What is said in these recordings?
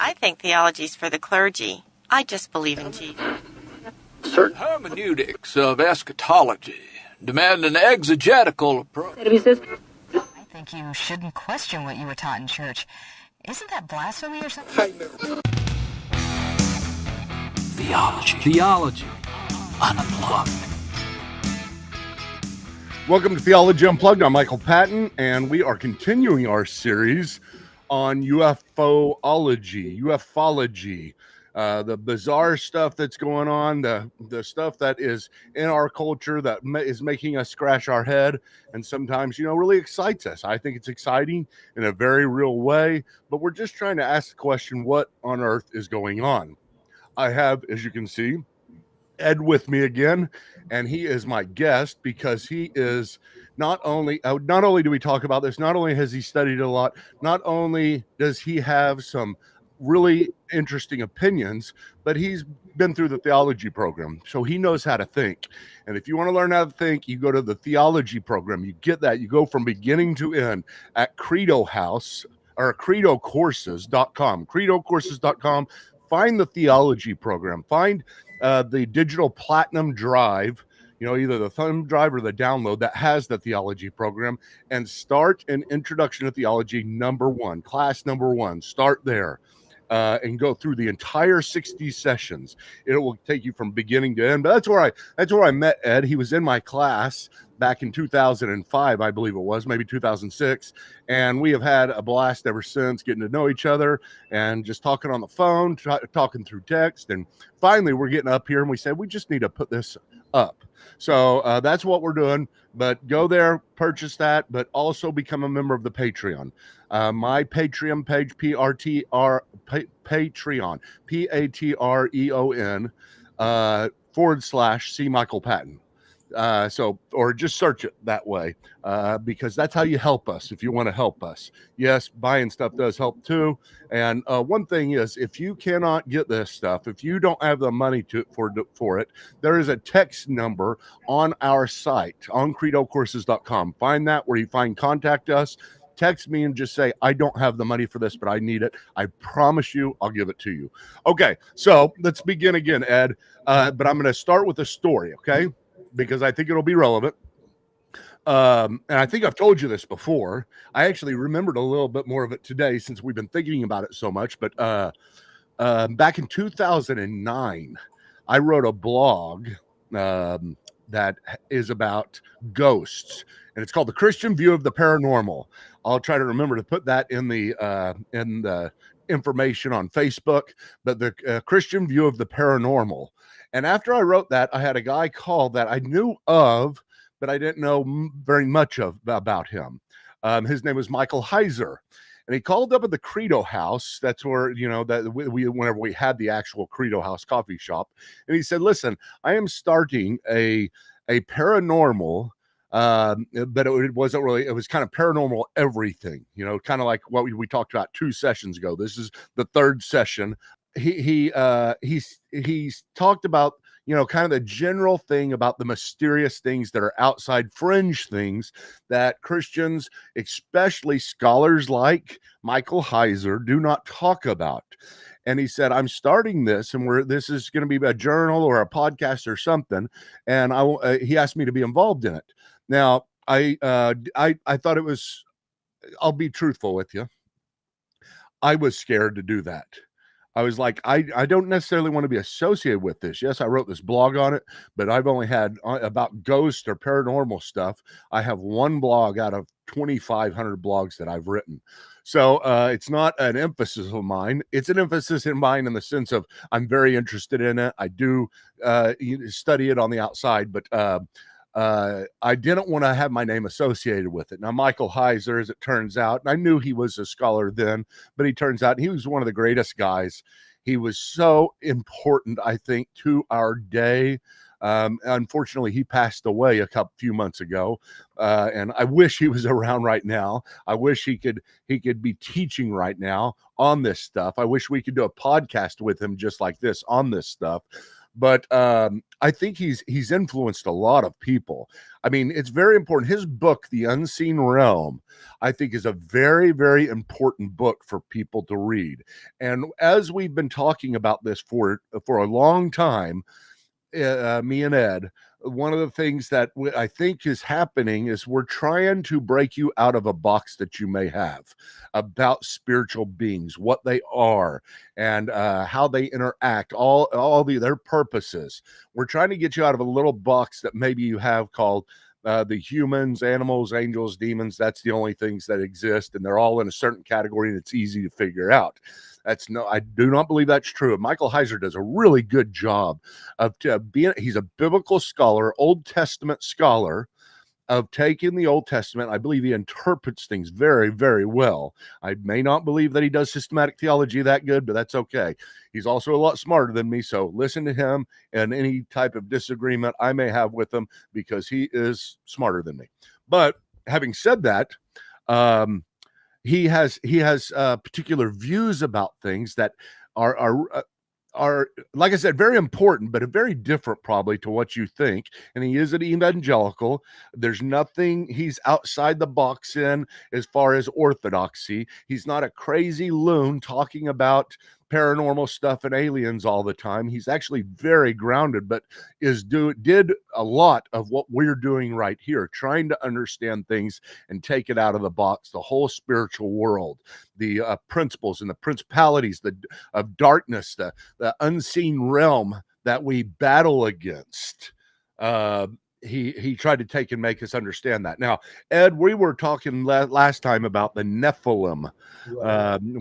I think theology's for the clergy. I just believe in Jesus. Certain hermeneutics of eschatology demand an exegetical approach. I think you shouldn't question what you were taught in church. Isn't that blasphemy or something? Theology. Unplugged. Welcome to Theology Unplugged. I'm Michael Patton, and we are continuing our series on UFO-ology, the bizarre stuff that's going on, the stuff that is in our culture that is making us scratch our head and sometimes, really excites us. I think it's exciting in a very real way, but we're just trying to ask the question, what on earth is going on? I have, as you can see, Ed with me again, and he is my guest because he is not only do we talk about this, not only has he studied a lot, not only does he have some really interesting opinions, but he's been through the theology program, so he knows how to think. And if you want to learn how to think, you go to the theology program. You get that. You go from beginning to end at Credo House or credocourses.com. credocourses.com. Find the theology program. Find the digital platinum drive, either the thumb drive or the download that has the theology program, and start an introduction to theology class number one. Start there and go through the entire 60 sessions. It will take you from beginning to end. But that's where I met Ed. He was in my class back in 2005, I believe it was, maybe 2006. And we have had a blast ever since, getting to know each other and just talking on the phone, talking through text. And finally, we're getting up here and we said, we just need to put this up. So that's what we're doing. But go there, purchase that, but also become a member of the Patreon. My Patreon page, Patreon, /C Michael Patton. Or just search it that way, because that's how you help us if you want to help us. Yes, buying stuff does help too. And one thing is, if you cannot get this stuff, if you don't have the money for it, there is a text number on our site on credocourses.com. Find that where you find contact us. Text me and just say, I don't have the money for this, but I need it. I promise you, I'll give it to you. Okay, so let's begin again, Ed. But I'm going to start with a story, okay? Because I think it'll be relevant. And I think I've told you this before. I actually remembered a little bit more of it today since we've been thinking about it so much. But back in 2009, I wrote a blog that is about ghosts, and it's called The Christian View of the Paranormal. I'll try to remember to put that in the information on Facebook, but the Christian View of the Paranormal. And after I wrote that, I had a guy call that I knew of, but I didn't know very much about him. His name was Michael Heiser, and he called up at the Credo House. That's where, whenever we had the actual Credo House coffee shop. And he said, listen, I am starting a paranormal, but it wasn't really, it was kind of paranormal everything, kind of like what we talked about 2 sessions ago. This is the 3rd session. He's talked about, kind of the general thing about the mysterious things that are outside, fringe things that Christians, especially scholars like Michael Heiser, do not talk about. And he said, I'm starting this, and this is going to be a journal or a podcast or something. And he asked me to be involved in it. Now, I thought it was, I'll be truthful with you, I was scared to do that. I was like, I don't necessarily want to be associated with this. Yes, I wrote this blog on it, but I've only had about ghost or paranormal stuff. I have 1 blog out of 2,500 blogs that I've written. So it's not an emphasis of mine. It's an emphasis in mine in the sense of I'm very interested in it. I do study it on the outside, but I didn't want to have my name associated with it. Now, Michael Heiser, as it turns out, and I knew he was a scholar then, but he turns out he was one of the greatest guys. He was so important, I think, to our day. Unfortunately, he passed away a few months ago, and I wish he was around right now. I wish he could be teaching right now on this stuff. I wish we could do a podcast with him just like this on this stuff. but I think he's influenced a lot of people. I mean, it's very important. His book, The Unseen Realm, I think is a very, very important book for people to read. And as we've been talking about this for a long time, me and Ed, one of the things that I think is happening is we're trying to break you out of a box that you may have about spiritual beings, what they are, and how they interact, all their purposes. We're trying to get you out of a little box that maybe you have called the humans, animals, angels, demons. That's the only things that exist, and they're all in a certain category, and it's easy to figure out. I do not believe that's true. Michael Heiser does a really good job of he's a biblical scholar, Old Testament scholar, of taking the Old Testament. I believe he interprets things very, very well. I may not believe that he does systematic theology that good, but that's okay. He's also a lot smarter than me, so listen to him and any type of disagreement I may have with him, because he is smarter than me. But having said that, he has particular views about things that are, like I said, very important, but very different probably to what you think. And he is an evangelical. There's nothing he's outside the box in as far as orthodoxy. He's not a crazy loon talking about paranormal stuff and aliens all the time. He's actually very grounded, but did a lot of what we're doing right here, trying to understand things and take it out of the box, the whole spiritual world, the principles and the principalities of darkness, the unseen realm that we battle against. He tried to take and make us understand that. Now, Ed, we were talking last time about the Nephilim.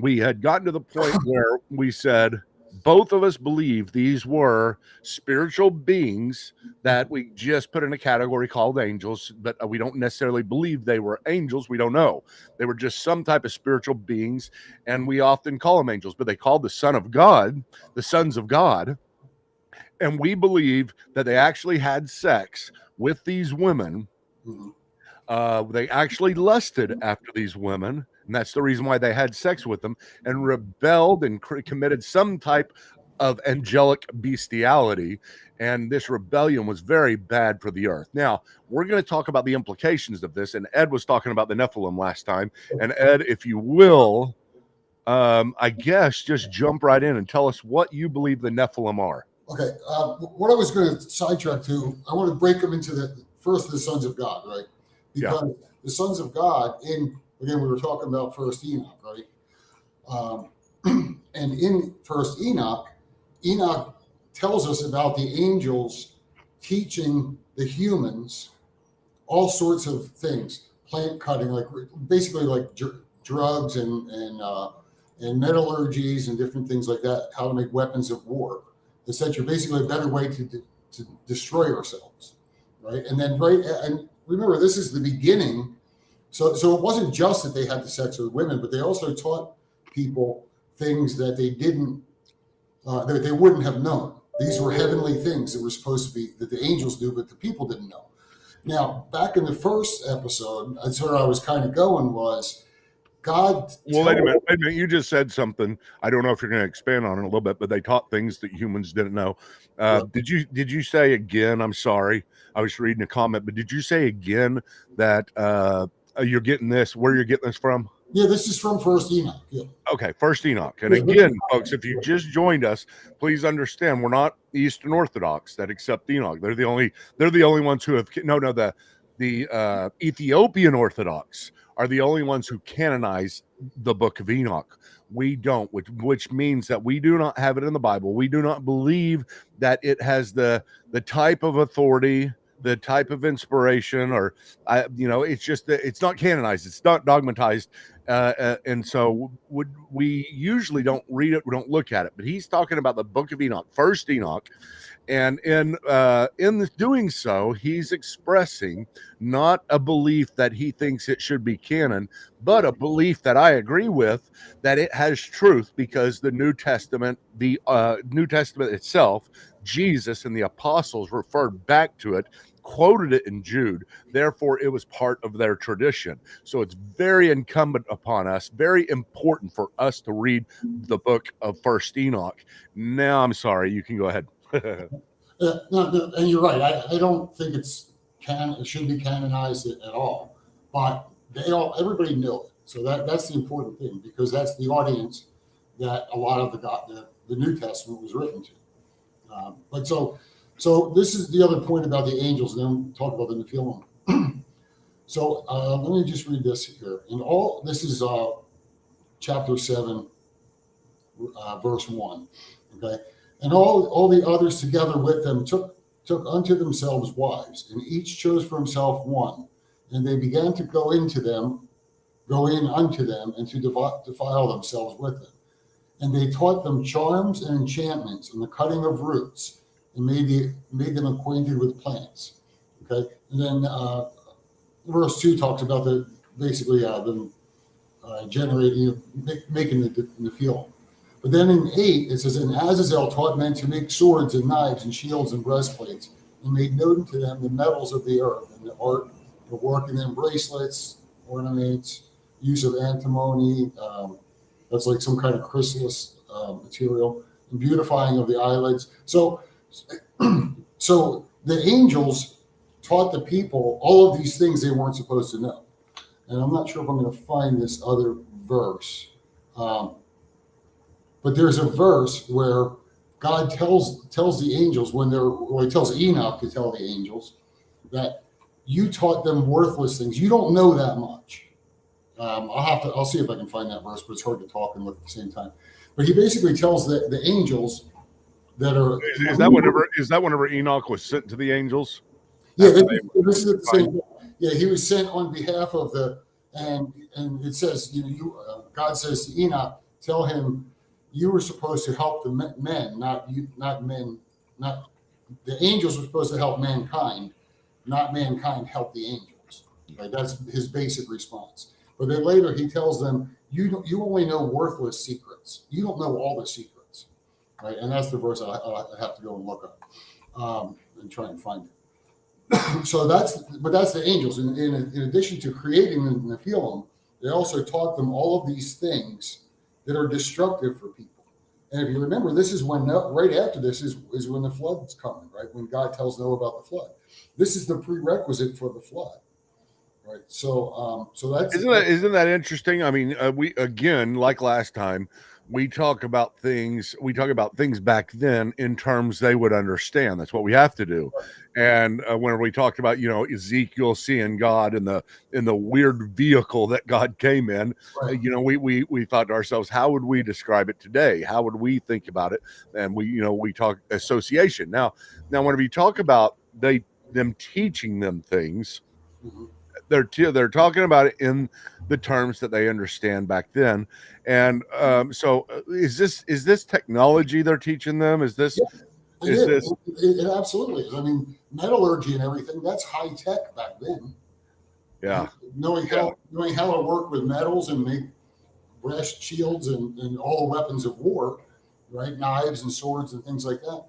We had gotten to the point where we said both of us believe these were spiritual beings that we just put in a category called angels, but we don't necessarily believe they were angels. We don't know. They were just some type of spiritual beings, and we often call them angels, but they called the Son of God, the sons of God. And we believe that they actually had sex with these women. They actually lusted after these women, and that's the reason why they had sex with them, and rebelled and committed some type of angelic bestiality. And this rebellion was very bad for the earth. Now, we're going to talk about the implications of this, and Ed was talking about the Nephilim last time. And Ed, if you will, I guess just jump right in and tell us what you believe the Nephilim are. Okay, what I was going to sidetrack to, I want to break them into the sons of God, right? Because the sons of God, again, we were talking about first Enoch, right? And in first Enoch tells us about the angels teaching the humans all sorts of things, plant cutting, like basically like drugs and metallurgies and different things like that, how to make weapons of war. Essentially, basically a better way to destroy ourselves, right? And then, and remember, this is the beginning. So it wasn't just that they had the sex with women, but they also taught people things that they didn't, that they wouldn't have known. These were heavenly things that were supposed to be, that the angels knew, but the people didn't know. Now, back in the first episode, that's where I was kind of going was, God. Well, wait a minute. You just said something. I don't know if you're going to expand on it a little bit, but they taught things that humans didn't know. Did you say again? I'm sorry, I was reading a comment, but did you say again that you're getting this? Where you're getting this from? Yeah, this is from First Enoch. Yeah. Okay, First Enoch. And again, folks, if you just joined us, please understand we're not Eastern Orthodox that accept Enoch. They're the only ones who have the Ethiopian Orthodox are the only ones who canonize the book of Enoch. We don't, which means that we do not have it in the Bible. We do not believe that it has the type of authority, the type of inspiration, or it's just that it's not canonized. It's not dogmatized. And so we usually don't read it. We don't look at it, but he's talking about the book of Enoch, First Enoch. And in doing so, he's expressing not a belief that he thinks it should be canon, but a belief that I agree with, that it has truth, because the New Testament itself, Jesus and the apostles referred back to it, quoted it in Jude. Therefore, it was part of their tradition. So it's very incumbent upon us, very important for us to read the book of First Enoch. Now, I'm sorry, you can go ahead. No, and you're right. I don't think it should be canonized at all. But everybody knew it. So that's the important thing, because that's the audience that a lot of the New Testament was written to. But so this is the other point about the angels, and then talk about the Nephilim. So let me just read this here. This is chapter 7, verse 1. Okay, and all the others together with them took unto themselves wives, and each chose for himself one, and they began to go in unto them, and to defile themselves with them. And they taught them charms and enchantments and the cutting of roots, and made them acquainted with plants. Okay, and then verse 2 talks about them generating, making the Nephilim. But then in 8 it says, and Azazel taught men to make swords and knives and shields and breastplates, and made known to them the metals of the earth and the art of working them bracelets, ornaments, use of antimony. That's like some kind of chrysalis material, and beautifying of the eyelids. So the angels taught the people all of these things they weren't supposed to know. And I'm not sure if I'm going to find this other verse, but there's a verse where God tells the angels he tells Enoch to tell the angels that you taught them worthless things. You don't know that much. I'll see if I can find that verse, but it's hard to talk and look at the same time. But he basically tells the angels that are. Is that whenever Enoch was sent to the angels? Yeah, this is the same thing. Yeah, he was sent on behalf of and it says, God says to Enoch, tell him you were supposed to help the men, not the angels were supposed to help mankind, not mankind help the angels. Right? That's his basic response. But then later he tells them, you only know worthless secrets. You don't know all the secrets, right? And that's the verse I have to go and look up and try and find it. So that's the angels. In addition to creating the Nephilim, they also taught them all of these things that are destructive for people. And if you remember, this is when right after this is when the flood's coming, right? When God tells Noah about the flood. This is the prerequisite for the flood. Right. So that's isn't that interesting? I mean, we again, like last time, we talk about things back then in terms they would understand. That's what we have to do. And when we talked about, Ezekiel seeing God in the weird vehicle that God came in, right. We thought to ourselves, how would we describe it today? How would we think about it? And we talk association. Now whenever you talk about them teaching them things, mm-hmm. They're talking about it in the terms that they understand back then. And so is this technology they're teaching them? It absolutely is. I mean, metallurgy and everything, that's high tech back then. Yeah. Knowing how to work with metals and make breast shields and all the weapons of war, right? Knives and swords and things like that.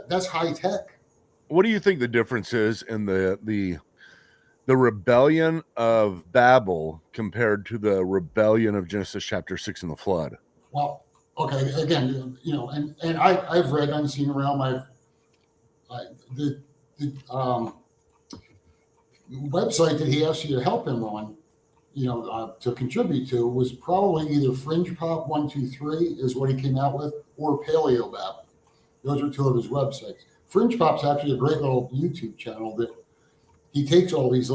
That's high tech. What do you think the difference is in the rebellion of Babel compared to the rebellion of Genesis chapter 6 in the flood? Well, okay, again, and I've read Unseen Realm. The website that he asked you to help him on, to contribute to was probably either Fringe Pop 123 is what he came out with, or Paleo Babel. Those are two of his websites. Fringe Pop's actually a great little YouTube channel that he takes all these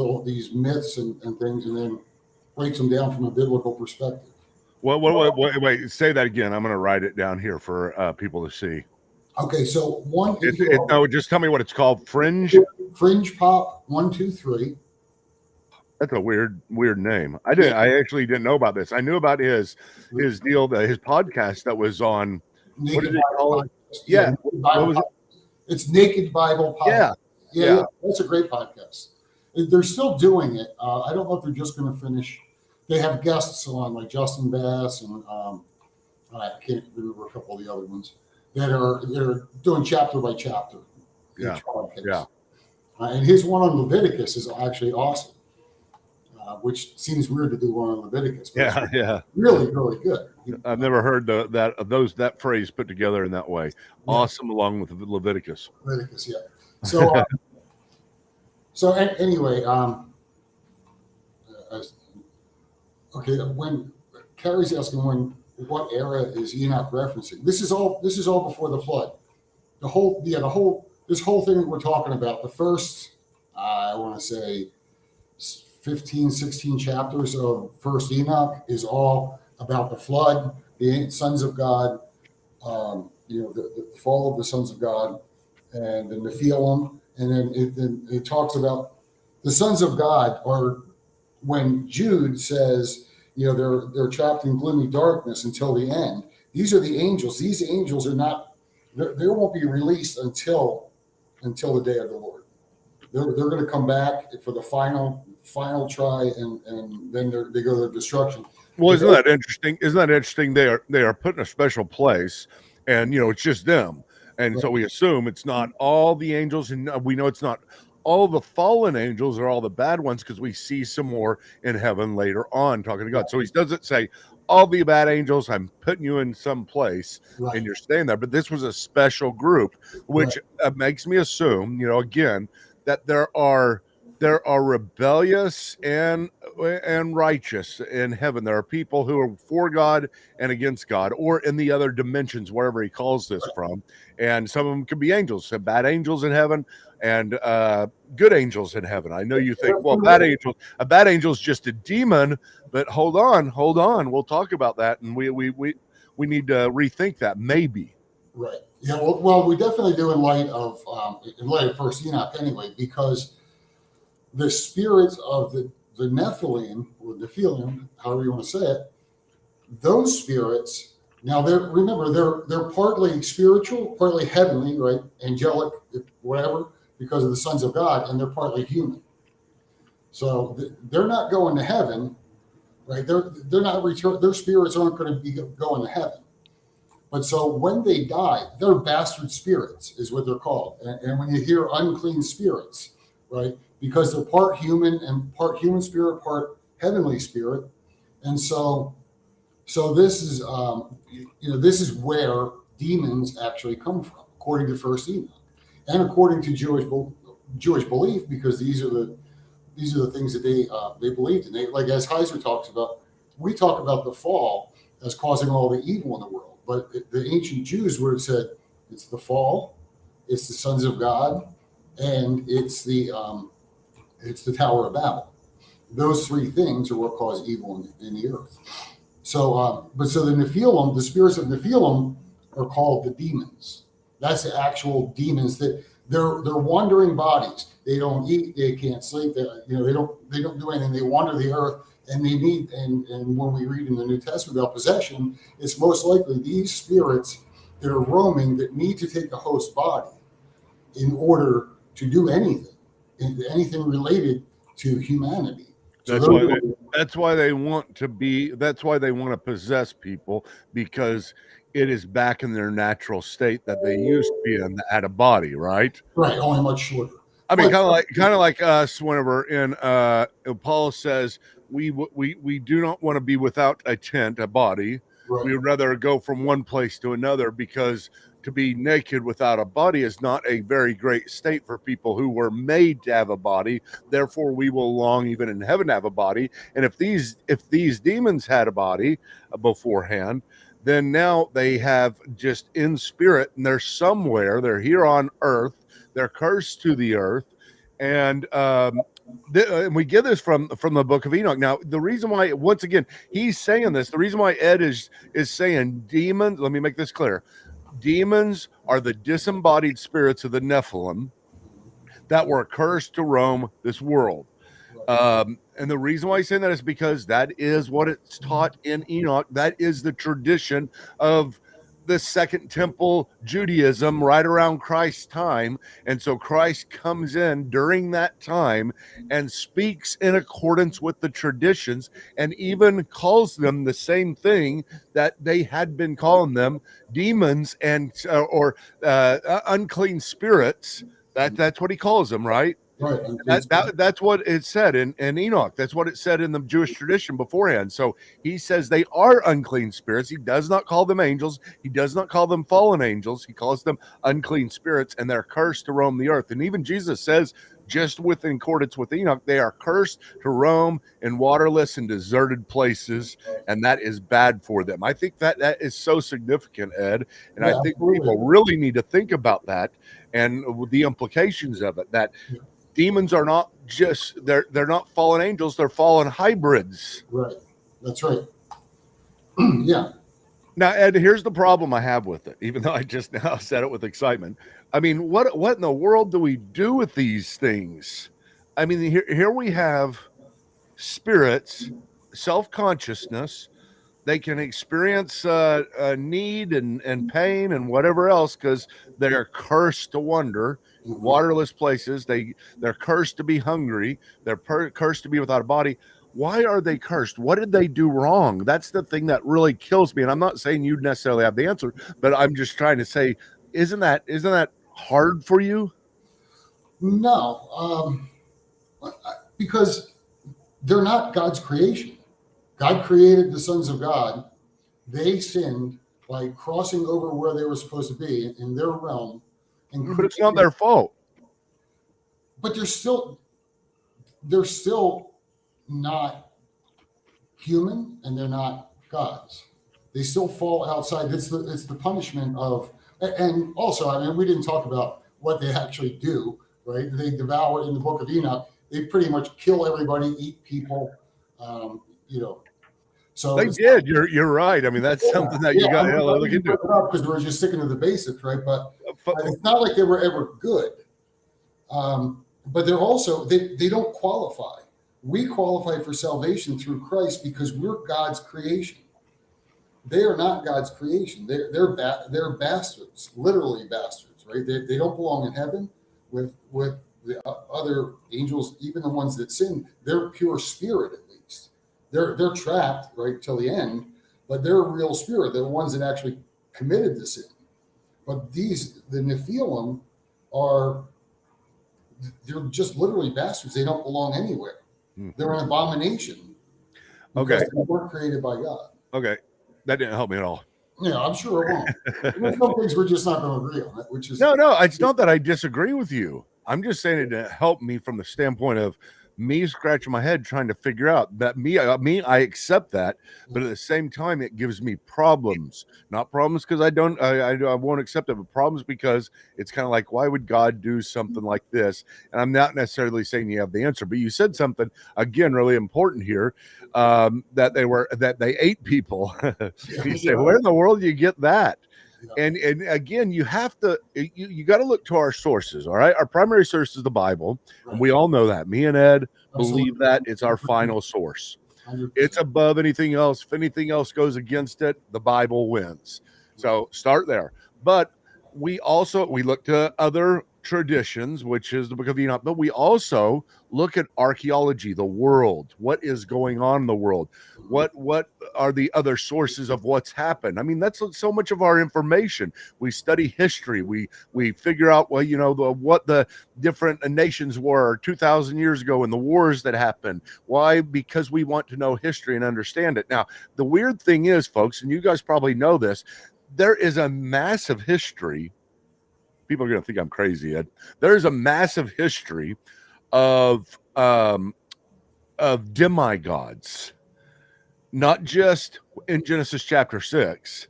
myths and things and then breaks them down from a biblical perspective. Wait, say that again. I'm going to write it down here for people to see. Okay, so just tell me what it's called. Fringe Pop 123. That's a weird name. I actually didn't know about this. I knew about his deal, his podcast that was on. What did it call it? Yeah. What was it? It's Naked Bible Podcast. Yeah, that's a great podcast. They're still doing it. I don't know if they're just going to finish. They have guests on, like Justin Bass and I can't remember a couple of the other ones they're doing chapter by chapter. Yeah. And his one on Leviticus is actually awesome. which seems weird to do one on Leviticus. But Yeah, yeah. Really, really good. I've never heard that phrase put together in that way. Yeah. Awesome, along with Leviticus. Leviticus, yeah. So, anyway, okay. When Carrie's asking what era is Enoch referencing? This is all before the flood. This whole thing that we're talking about, the first, I want to say 15, 16 chapters of First Enoch is all about the flood, the sons of God, the fall of the sons of God, and the Nephilim, and then it talks about the sons of God are when Jude says, they're trapped in gloomy darkness until the end. These are the angels. These angels are not. They won't be released until the day of the Lord. They're going to come back for the final try, and then they go to their destruction. Well, isn't that interesting? They are put in a special place, and it's just them, and right. So we assume it's not all the angels, and we know it's not all the fallen angels or all the bad ones, because we see some more in heaven later on talking to God. So he doesn't say all the bad angels, I'm putting you in some place, right, and you're staying there. But this was a special group, which makes me assume, again, that there are rebellious and righteous in heaven. There are people who are for God and against God, or in the other dimensions, wherever he calls this from. And some of them could be angels, some bad angels in heaven, and good angels in heaven. I know you think, well, a bad angel is just a demon, but hold on. We'll talk about that, and we need to rethink that, maybe. Right. Yeah. Well, we definitely do in light of First Enoch, anyway, because the spirits of the Nephilim, or Nephilim, however you want to say it, those spirits. Now, they're partly spiritual, partly heavenly, right, angelic, whatever, because of the sons of God, and they're partly human. So they're not going to heaven, right? They're not return. Their spirits aren't going to be going to heaven. But so when they die, they're bastard spirits, is what they're called. And when you hear unclean spirits, right, because they're part human and part human spirit, part heavenly spirit, and so this is this is where demons actually come from, according to First Enoch, and according to Jewish belief, because these are the things that they believed in. Like as Heiser talks about, we talk about the fall as causing all the evil in the world, but the ancient Jews would have said it's the fall, it's the sons of God, and it's the Tower of Babel. Those three things are what cause evil in the earth. So, the Nephilim, the spirits of Nephilim, are called the demons. That's the actual demons that they're wandering bodies. They don't eat, they can't sleep. They don't do anything. They wander the earth, and they need. And when we read in the New Testament about possession, it's most likely these spirits that are roaming that need to take a host body in order to do anything related to humanity. So that's why they want to possess people, because it is back in their natural state that they used to be in, at a body, right? Right, only much shorter. I mean, kind of like us. Whenever Paul says we do not want to be without a tent, a body. Right. We would rather go from one place to another, because to be naked without a body is not a very great state for people who were made to have a body. Therefore, we will long, even in heaven, have a body. And if these demons had a body beforehand, then now they have just in spirit, and they're somewhere. They're here on earth. They're cursed to the earth, and we get this from the book of Enoch. Now, the reason why, once again, he's saying this, the reason why Ed is saying demons, let me make this clear. Demons are the disembodied spirits of the Nephilim that were cursed to roam this world. And the reason why he's saying that is because that is what it's taught in Enoch. That is the tradition of the Second Temple Judaism right around Christ's time. And so Christ comes in during that time and speaks in accordance with the traditions, and even calls them the same thing that they had been calling them, demons and or unclean spirits. That's what he calls them, right? Right. That's what it said in Enoch. That's what it said in the Jewish tradition beforehand. So he says they are unclean spirits. He does not call them angels. He does not call them fallen angels. He calls them unclean spirits, and they're cursed to roam the earth. And even Jesus says, just with in accordance with Enoch, they are cursed to roam in waterless and deserted places, and that is bad for them. I think that is so significant, Ed, and I think people really need to think about that and the implications of it. That demons are not just they're not fallen angels, they're fallen hybrids. Right. That's right. Yeah. Now, Ed, here's the problem I have with it, even though I just now said it with excitement. I mean, what in the world do we do with these things? I mean, here we have spirits, self-consciousness. They can experience need and pain and whatever else because they're cursed to wander waterless places. They're cursed to be hungry. They're cursed to be without a body. Why are they cursed? What did they do wrong? That's the thing that really kills me. And I'm not saying you necessarily have the answer, but I'm just trying to say, isn't that hard for you? No, because they're not God's creation. God created the sons of God. They sinned by crossing over where they were supposed to be in their realm. But it's not their fault. But they're still not human, and they're not gods. They still fall outside. It's the punishment of, and also, I mean, we didn't talk about what they actually do, right? They devour in the book of Enoch. They pretty much kill everybody, eat people, So they did. You're right. I mean, that's something that you got to look into. Because we're just sticking to the basics, right? But it's not like they were ever good. But they're also they don't qualify. We qualify for salvation through Christ because we're God's creation. They are not God's creation. They're bastards, literally bastards, right? They don't belong in heaven with the other angels, even the ones that sin. They're pure spirit, at least. They're trapped right till the end, but they're a real spirit. They're the ones that actually committed the sin. But the Nephilim they're just literally bastards. They don't belong anywhere. They're an abomination. Okay. They weren't created by God. Okay. That didn't help me at all. Yeah, I'm sure it won't. There's some things we're just not going to agree on, which is no. It's not that I disagree with you. I'm just saying it to help me from the standpoint of me scratching my head trying to figure out that I accept that, but at the same time it gives me problems. Not problems because I won't accept it, but problems because it's kind of like, why would God do something like this? And I'm not necessarily saying you have the answer, but you said something again really important here, that they ate people. You say, where in the world do you get that? And again, you have to you got to look to our sources. All right, our primary source is the Bible, and we all know that. Me and Ed believe that it's our final source. 100%. It's above anything else. If anything else goes against it, the Bible wins. So start there. But we look to other traditions, which is the book of Enoch, but we also look at archaeology, the world, what is going on in the world, what are the other sources of what's happened. I mean, that's so much of our information. We study history, we figure out what the different nations were 2,000 years ago and the wars that happened. Why? Because we want to know history and understand it. Now, the weird thing is, folks, and you guys probably know this, there is a massive history. People are going to think I'm crazy, Ed. There's a massive history of demigods, not just in Genesis chapter 6,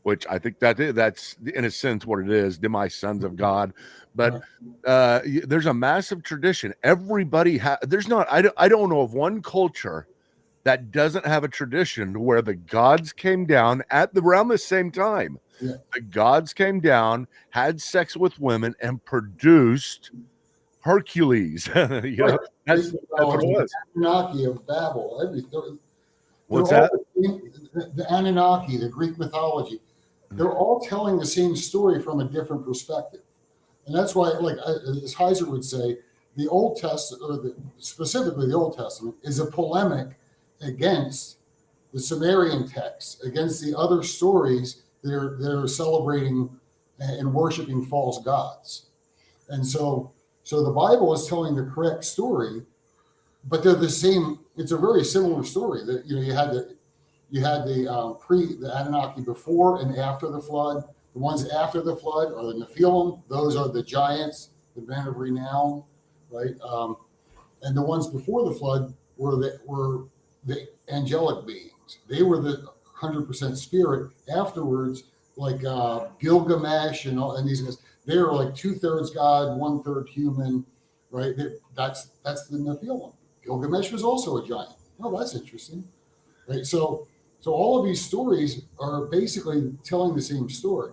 which I think that's in a sense what it is, demi-sons of God. But there's a massive tradition. Everybody there's not. I don't know of one culture that doesn't have a tradition where the gods came down around the same time. Yeah. The gods came down, had sex with women, and produced Hercules. That's what it was. The Anunnaki of Babel. Everything. What's that? The Anunnaki, the Greek mythology. They're all telling the same story from a different perspective. And that's why, like as Heiser would say, the Old Testament, specifically the Old Testament, is a polemic against the Sumerian texts, against the other stories that are celebrating and worshiping false gods. And so So the Bible is telling the correct story, but they're the same. It's a very similar story. That you had the Anunnaki before and after the flood. The ones after the flood are the Nephilim. Those are the giants, the men of renown, right? And the ones before the flood were the angelic beings. They were the 100% spirit. Afterwards, like Gilgamesh and these guys, they were like 2/3 God, 1/3 human, right? That's the Nephilim. Gilgamesh was also a giant. Oh, that's interesting, right? So all of these stories are basically telling the same story.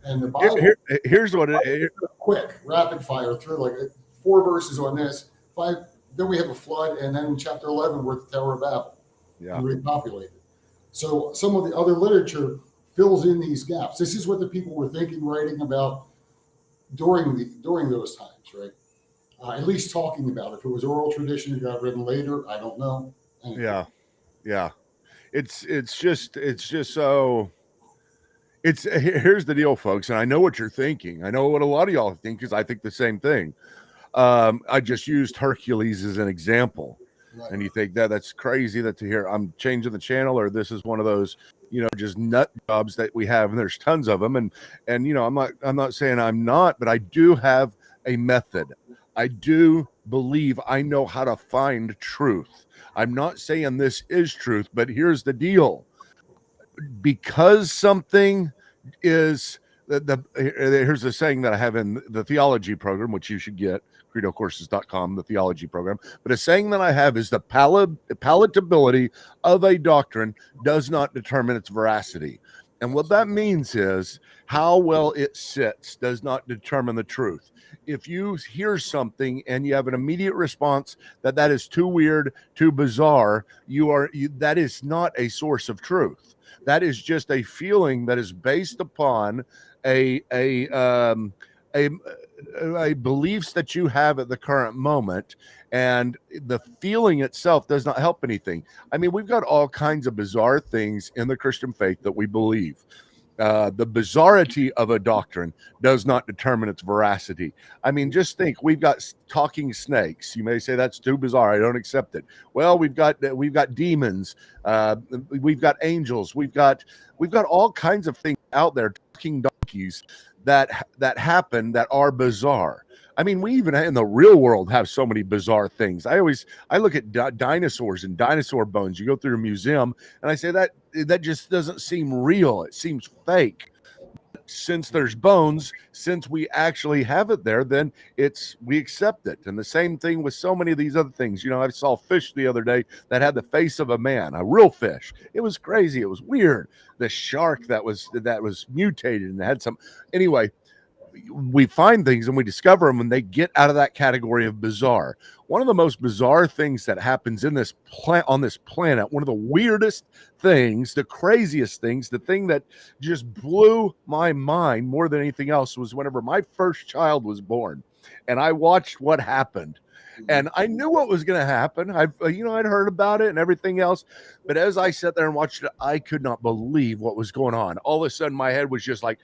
And the Bible. Here's what it quick, rapid fire through like 4 verses on this, 5. Then we have a flood, and then in chapter 11 we're at the Tower of Babel. Yeah. And repopulated. So some of the other literature fills in these gaps. This is what the people were thinking, writing about during those times, right? At least talking about it. If it was oral tradition, it got written later. I don't know. Anyway. Yeah. It's just so. Here's the deal, folks, and I know what you're thinking. I know what a lot of y'all think, because I think the same thing. I just used Hercules as an example. Right. And you think that's crazy that to hear I'm changing the channel, or this is one of those, just nut jobs that we have, and there's tons of them. And I'm not saying I'm not, but I do have a method. I do believe I know how to find truth. I'm not saying this is truth, but here's the deal. Because something is here's a saying that I have in the theology program, which you should get, credocourses.com, the theology program. But a saying that I have is the palatability of a doctrine does not determine its veracity. And what that means is how well it sits does not determine the truth. If you hear something and you have an immediate response that is too weird, too bizarre, that is not a source of truth. That is just a feeling that is based upon a beliefs that you have at the current moment, and the feeling itself does not help anything. I mean, we've got all kinds of bizarre things in the Christian faith that we believe. The bizarrity of a doctrine does not determine its veracity. I mean, just think, we've got talking snakes. You may say that's too bizarre, I don't accept it. Well, we've got demons, we've got angels, we've got all kinds of things out there, talking donkeys that happen that are bizarre. I mean, we even in the real world have so many bizarre things. I look at dinosaurs and dinosaur bones. You go through a museum and I say that just doesn't seem real. It seems fake. Since there's bones, since we actually have it there, then we accept it. And the same thing with so many of these other things. I saw a fish the other day that had the face of a man, a real fish. It was crazy. It was weird. The shark that was mutated and had some. Anyway, we find things and we discover them, and they get out of that category of bizarre. One of the most bizarre things that happens on this planet, one of the weirdest things, the craziest things, the thing that just blew my mind more than anything else, was whenever my first child was born, and I watched what happened. And I knew what was going to happen. I'd heard about it and everything else. But as I sat there and watched it, I could not believe what was going on. All of a sudden, my head was just like,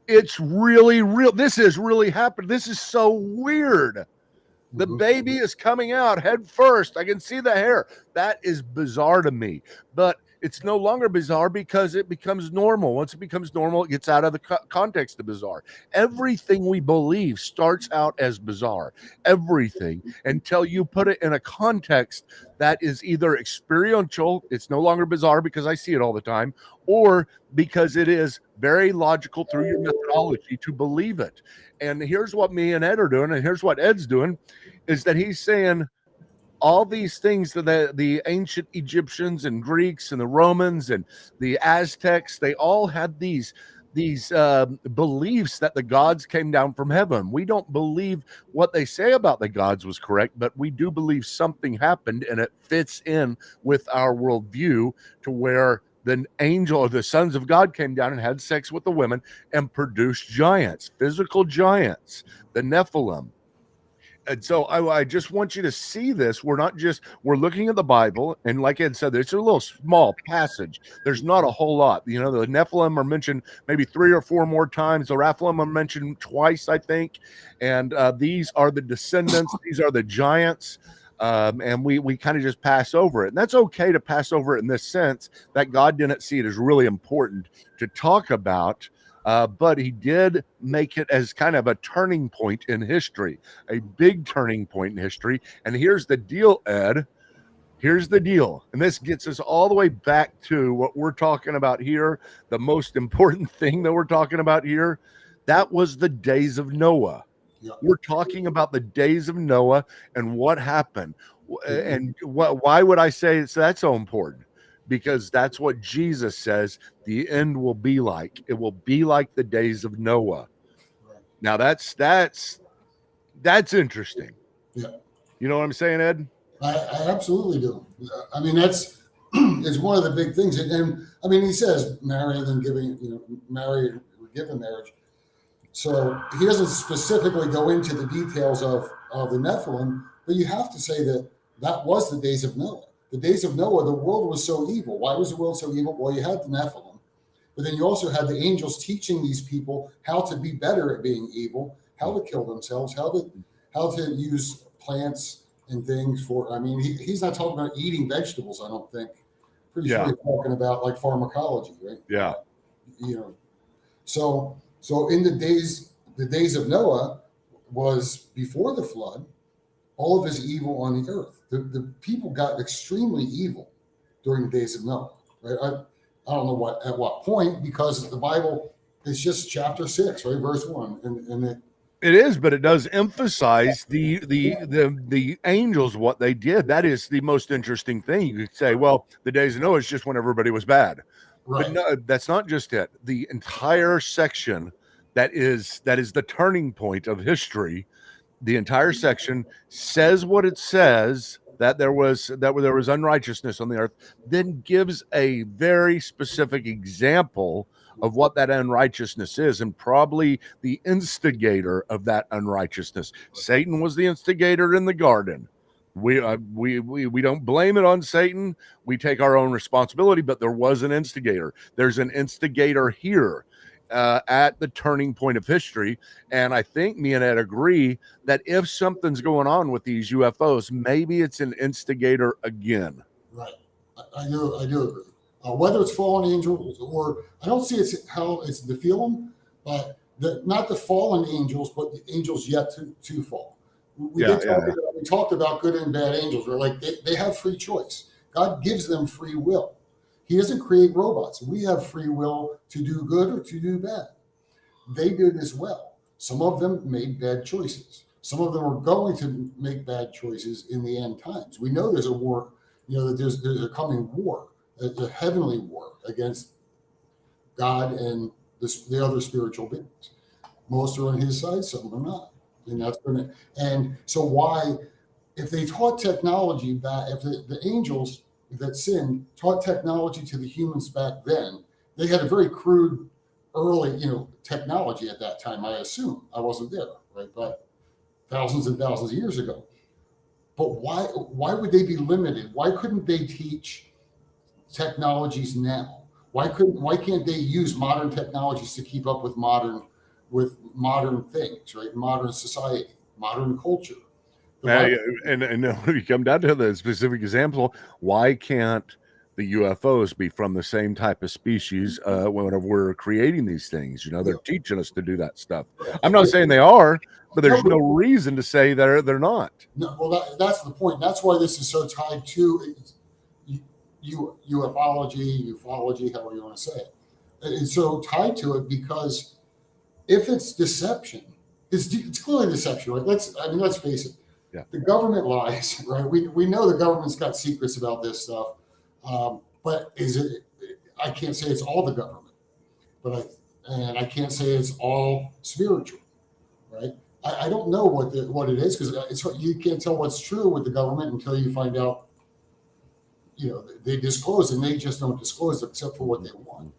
it's really real. This is really happening. This is so weird. The baby is coming out head first. I can see the hair. That is bizarre to me. But it's no longer bizarre because it becomes normal. Once it becomes normal, it gets out of the context of bizarre. Everything we believe starts out as bizarre. Everything, until you put it in a context that is either experiential, it's no longer bizarre because I see it all the time, or because it is very logical through your methodology to believe it. And here's what me and Ed are doing, and here's what Ed's doing, is that he's saying all these things that the ancient Egyptians and Greeks and the Romans and the Aztecs, they all had these beliefs that the gods came down from heaven. We don't believe what they say about the gods was correct, but we do believe something happened and it fits in with our worldview, to where the angel or the sons of God came down and had sex with the women and produced giants, physical giants, the Nephilim. And so I just want you to see this. We're looking at the Bible, and like Ed said, it's a little small passage. There's not a whole lot. You know, the Nephilim are mentioned maybe 3 or 4 more times. The Raphaim are mentioned twice, I think. And these are the descendants. These are the giants. And we kind of just pass over it. And that's okay to pass over it in this sense that God didn't see it as really important to talk about. But he did make it as kind of a turning point in history, a big turning point in history. And here's the deal, Ed. Here's the deal. And this gets us all the way back to what we're talking about here. The most important thing that we're talking about here, that was the days of Noah. Yeah. We're talking about the days of Noah and what happened. And why would I say that's so important? Because that's what Jesus says the end will be like. It will be like the days of Noah. Right. Now that's interesting. Yeah. You know what I'm saying, Ed? I absolutely do. I mean, that's is one of the big things. And I mean, he says marry and then marry or give in marriage. So he doesn't specifically go into the details of the Nephilim, but you have to say that was the days of Noah. The days of Noah, the world was so evil. Why was the world so evil? Well, you had the Nephilim, but then you also had the angels teaching these people how to be better at being evil, how to kill themselves, how to use plants and things for. I mean, he's not talking about eating vegetables. I don't think. Pretty sure he's talking about like pharmacology, right? Yeah. So in the days of Noah was before the flood. All of his evil on the earth. The people got extremely evil during the days of Noah. Right? I don't know at what point, because the Bible is just chapter 6, right, verse 1, and it is, but it does emphasize the angels, what they did. That is the most interesting thing. You could say, well, the days of Noah is just when everybody was bad, right? But no, that's not just it. The entire section that is the turning point of history. The entire section says what it says, that there was unrighteousness on the earth, then gives a very specific example of what that unrighteousness is, and probably the instigator of that unrighteousness. Satan was the instigator in the garden. We don't blame it on Satan. We take our own responsibility, but there was an instigator. There's an instigator here. At the turning point of history. And I think me and Ed agree that if something's going on with these UFOs, maybe it's an instigator again. Right. I do agree. Whether it's fallen angels or I don't see how it's Nephilim, but not the fallen angels, but the angels yet to fall. We talked about good and bad angels. We're like, they have free choice. God gives them free will. He doesn't create robots. We have free will to do good or to do bad. They did as well. Some of them made bad choices. Some of them are going to make bad choices in the end times. We know there's a war, that there's a coming war, a heavenly war against God and the other spiritual beings. Most are on his side, some are not. And so why, if they taught technology back, if the angels that sinned taught technology to the humans back then, they had a very crude early technology at that time. I assume I wasn't there, right, but thousands and thousands of years ago. But why would they be limited? Why couldn't they teach technologies now? Why can't they use modern technologies to keep up with modern things, right? Modern society, modern culture. And when you come down to the specific example, why can't the UFOs be from the same type of species whenever we're creating these things? They're teaching us to do that stuff. I'm not saying they are, but there's no reason to say they're not. No, well, that's the point. That's why this is so tied to UFO-ology, however you want to say it. It's so tied to it because if it's deception, it's clearly deception, right? Let's face it. Yeah. The government lies, right? We know the government's got secrets about this stuff, but I can't say it's all the government, and I can't say it's all spiritual, right? I don't know what it is, because you can't tell what's true with the government until you find out. They disclose, and they just don't disclose except for what they want.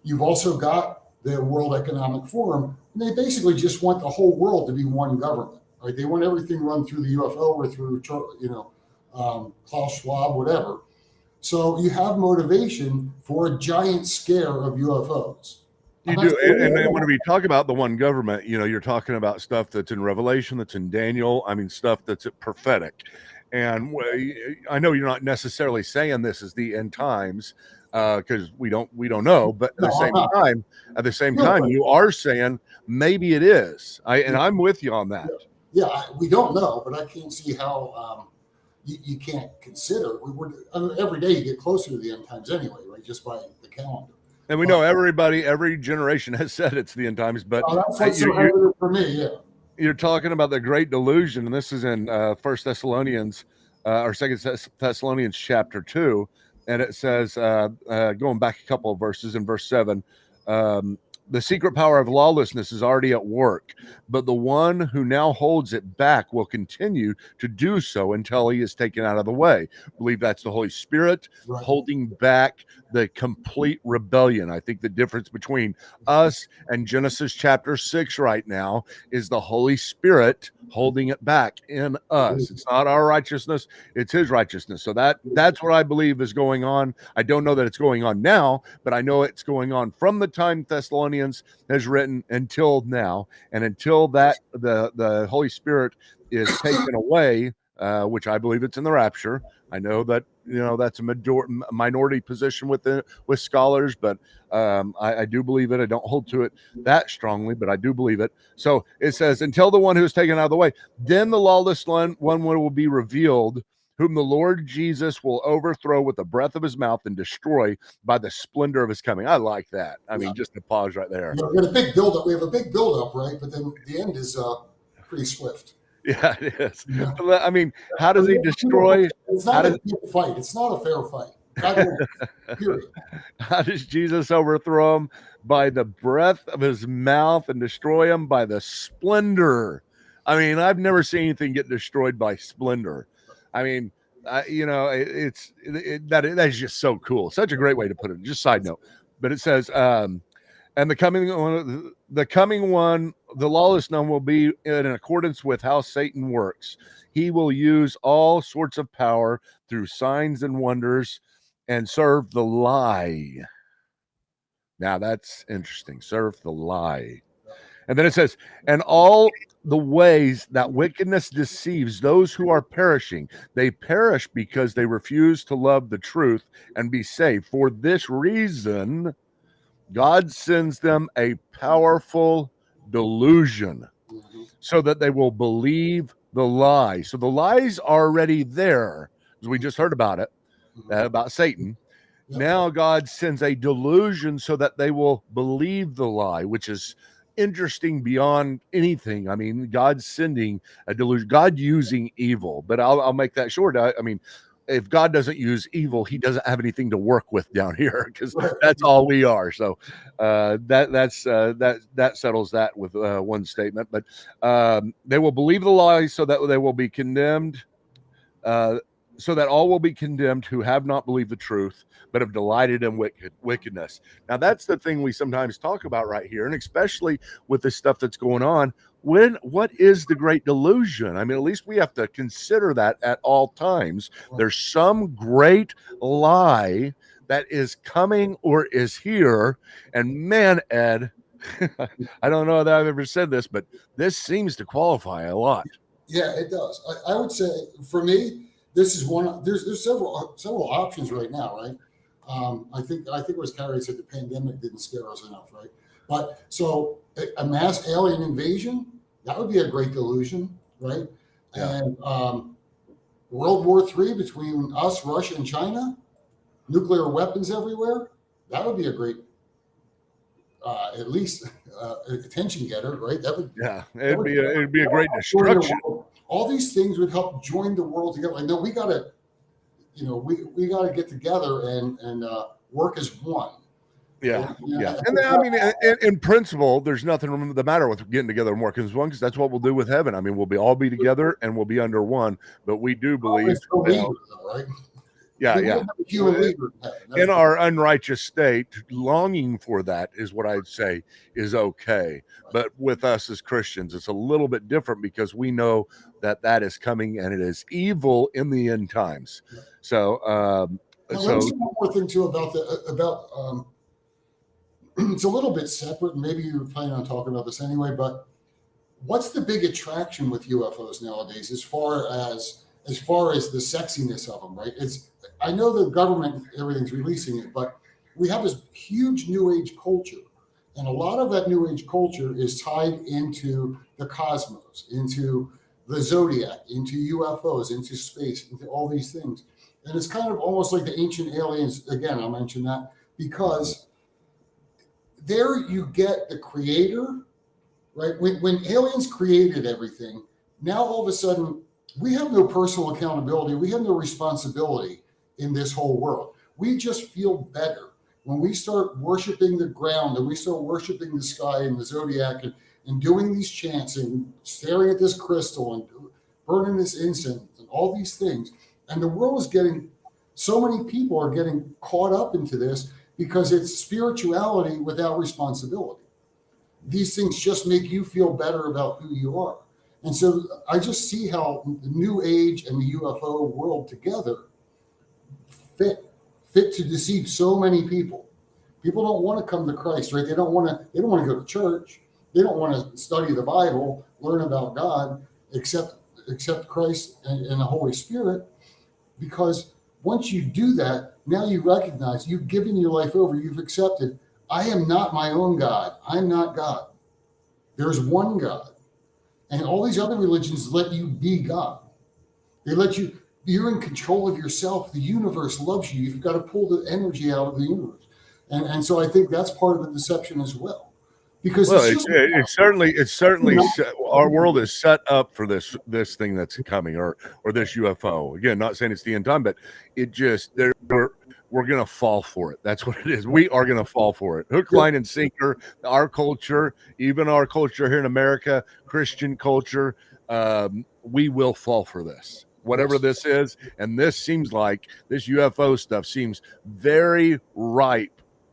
You've also got the World Economic Forum, and they basically just want the whole world to be one government. right? They want everything run through the UFO or through, Klaus Schwab, whatever. So you have motivation for a giant scare of UFOs. You do. And then when we talk about the one government, you're talking about stuff that's in Revelation, that's in Daniel. I mean, stuff that's prophetic. And I know you're not necessarily saying this is the end times, because we don't know. But at the same time, you are saying maybe it is. I'm with you on that. Yeah, we don't know, but I can't see how you can't consider. Every day you get closer to the end times anyway, right? Just by the calendar. And we know every generation has said it's the end times, but that's for me, yeah. You're talking about the great delusion, and this is in 1 Thessalonians or 2 Thessalonians chapter 2, and it says, going back a couple of verses in verse 7, the secret power of lawlessness is already at work, but the one who now holds it back will continue to do so until he is taken out of the way. I believe that's the Holy Spirit holding back the complete rebellion. I think the difference between us and Genesis chapter 6 right now is the Holy Spirit holding it back in us. It's not our righteousness, it's his righteousness. So that's what I believe is going on. I don't know that it's going on now, but I know it's going on from the time Thessalonians has written until now, and until that the Holy Spirit is taken away, which I believe it's in the rapture. I know that that's a minority position with scholars, but I do believe it. I don't hold to it that strongly, but I do believe it. So it says, until the one who is taken out of the way, then the lawless one will be revealed, whom the Lord Jesus will overthrow with the breath of his mouth and destroy by the splendor of his coming. I like that. I mean, just to pause right there. We have a big buildup. Right? But then the end is pretty swift. Yeah, it is. Yeah. I mean, how does he destroy? It's not a fight. It's not a fair fight. Period. How does Jesus overthrow him? By the breath of his mouth and destroy him by the splendor. I mean, I've never seen anything get destroyed by splendor. I mean, that is just so cool. Such a great way to put it. Just side note. But it says, and the coming one, the lawless one will be in accordance with how Satan works. He will use all sorts of power through signs and wonders and serve the lie. Now that's interesting. Serve the lie. And then it says, and all the ways that wickedness deceives those who are perishing, they perish because they refuse to love the truth and be saved. For this reason, God sends them a powerful delusion so that they will believe the lie. So the lie's already there, as we just heard about it, about Satan. Yep. Now God sends a delusion so that they will believe the lie, which is interesting beyond anything. I mean, God's sending a delusion, God using evil, but I'll make that short. I mean, if God doesn't use evil, he doesn't have anything to work with down here, because that's all we are. So that settles that with one statement. But they will believe the lie so that they will be condemned, so that all will be condemned who have not believed the truth, but have delighted in wickedness. Now, that's the thing we sometimes talk about right here, and especially with the stuff that's going on. What is the great delusion? I mean, at least we have to consider that at all times. There's some great lie that is coming or is here. And man, Ed, I don't know that I've ever said this, but this seems to qualify a lot. Yeah, it does. I would say, for me, this is one. There's several options right now, right? I think it was Carrie said the pandemic didn't scare us enough, right? But so a mass alien invasion, that would be a great delusion, right? Yeah. And World War III between us, Russia, and China, nuclear weapons everywhere, that would be a great, at least attention getter, right? It'd be a great destruction. All these things would help join the world together. Like, no, we gotta get together and work as one. Yeah. And then, I mean, in principle, there's nothing the matter with getting together and working as one, because that's what we'll do with heaven. I mean, we'll all be together and we'll be under one. But we do believe, right? Yeah, They yeah. won't have a human leader in heaven. That's In the- our unrighteous state, longing for that is what I'd say is okay. But with us as Christians, it's a little bit different because we know that that is coming and it is evil in the end times. So, Now, let me say one more thing too about it's a little bit separate, and maybe you were planning on talking about this anyway, but what's the big attraction with UFOs nowadays as far as the sexiness of them, right? I know the government, everything's releasing it, but we have this huge new age culture. And a lot of that new age culture is tied into the cosmos, into the zodiac, into UFOs, into space, into all these things. And it's kind of almost like the ancient aliens. Again, I'll mention that because there you get the creator, right? When aliens created everything, now all of a sudden we have no personal accountability. We have no responsibility in this whole world. We just feel better when we start worshiping the ground and we start worshiping the sky and the zodiac and doing these chants and staring at this crystal and burning this incense and all these things. And the world is so many people are getting caught up into this because it's spirituality without responsibility. These things just make you feel better about who you are. And so I just see how the New Age and the UFO world together fit to deceive so many people. People don't want to come to Christ, right? They don't want to go to church. They don't want to study the Bible, learn about God, accept Christ and the Holy Spirit. Because once you do that, now you recognize you've given your life over, you've accepted, I am not my own God. I'm not God. There's one God. And all these other religions let you be God. They let you're in control of yourself. The universe loves you. You've got to pull the energy out of the universe. And so I think that's part of the deception as well. Because it's certainly our world is set up for this thing that's coming or this UFO. Again, not saying it's the end time, but it just we're going to fall for it. That's what it is. We are going to fall for it. Hook, line, and sinker. Our culture, even our culture here in America, Christian culture, we will fall for this. Whatever this is, and this seems like this UFO stuff seems very ripe